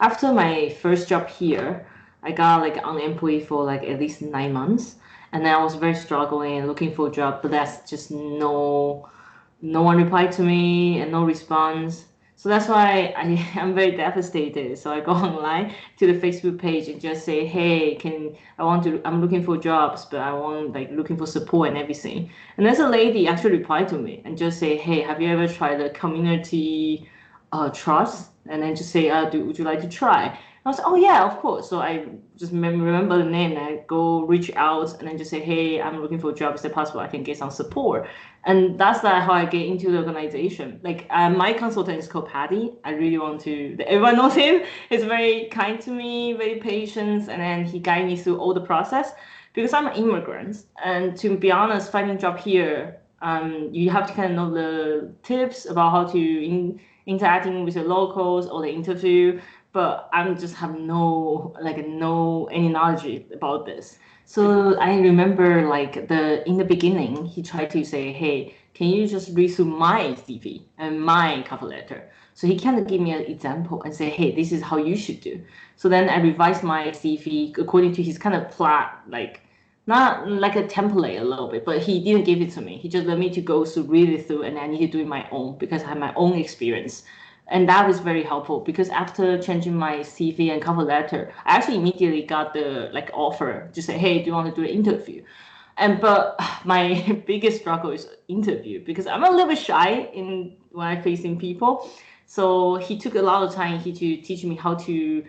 After my first job here, I got like unemployed for like at least 9 months, and then I was very struggling looking for a job, but that's just no one replied to me and no response. So that's why I'm very devastated. So I go online to the Facebook page and just say, hey, I'm looking for jobs, but I want like looking for support and everything. And there's a lady actually replied to me and just say, hey, have you ever tried the community trust? And then just say, would you like to try? I was like, oh yeah, of course. So I just remember the name and I go reach out and then just say, hey, I'm looking for a job. Is it possible I can get some support? And that's how I get into the organization. Like my consultant is called Patty. I really want to. Everyone knows him. He's very kind to me, very patient, and then he guided me through all the process. Because I'm an immigrant, and to be honest, finding a job here, you have to kind of know the tips about how to interacting with the locals or the interview. But I'm just have no any knowledge about this. So I remember like in the beginning, he tried to say, "Hey, can you just read through my CV and my cover letter?" So he kind of gave me an example and say, "Hey, this is how you should do." So then I revised my CV according to his kind of plot, like not like a template a little bit, but he didn't give it to me. He just let me to go through, read it through, and I need to do it my own because I have my own experience. And that was very helpful because after changing my CV and cover letter, I actually immediately got the like offer to say, hey, do you want to do an interview? And but my biggest struggle is interview because I'm a little bit shy in when I'm facing people. So he took a lot of time to teach me how to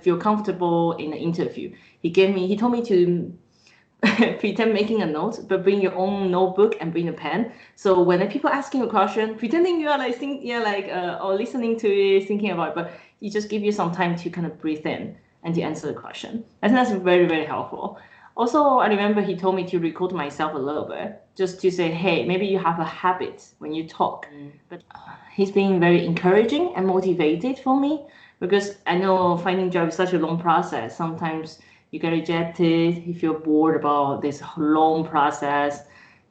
feel comfortable in the interview. He told me to pretend making a note, but bring your own notebook and bring a pen. So when the people asking a question, pretending you are like or listening to it, thinking about it, but he just give you some time to kind of breathe in and to answer the question. I think that's very, very helpful. Also, I remember he told me to record myself a little bit, just to say, hey, maybe you have a habit when you talk. But he's been very encouraging and motivated for me because I know finding job is such a long process. Sometimes you get rejected, you feel bored about this long process.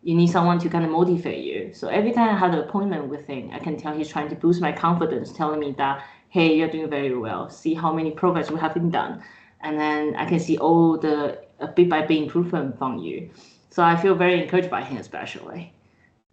You need someone to kind of motivate you. So every time I had an appointment with him, I can tell he's trying to boost my confidence, telling me that, hey, you're doing very well. See how many progress we have been done. And then I can see all the bit by bit improvement from you. So I feel very encouraged by him, especially.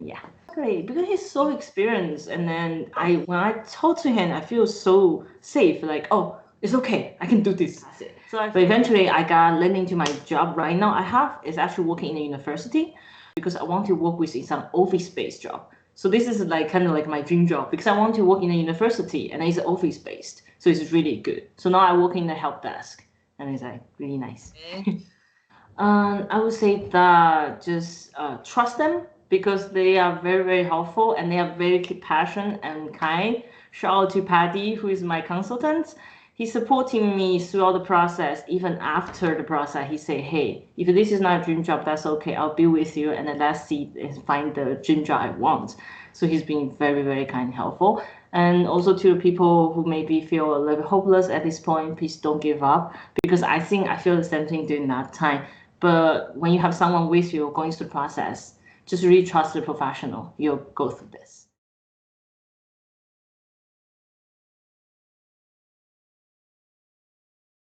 Yeah. Great, because he's so experienced. And then when I talk to him, I feel so safe. Like, oh, it's okay. I can do this. That's it. But eventually, I got landing to my job right now. I have is actually working in a university because I want to work with some office-based job. So this is like kind of like my dream job because I want to work in a university and it's office-based. So it's really good. So now I work in the help desk and it's like really nice. I would say that just trust them because they are very, very helpful and they are very passionate and kind. Shout out to Paddy, who is my consultant. He's supporting me throughout the process. Even after the process, he say, "Hey, if this is not a dream job, that's okay. I'll be with you, and then let's see and find the dream job I want." So he's been very, very kind and helpful. And also to the people who maybe feel a little bit hopeless at this point, please don't give up because I think I feel the same thing during that time. But when you have someone with you going through the process, just really trust the professional. You'll go through this.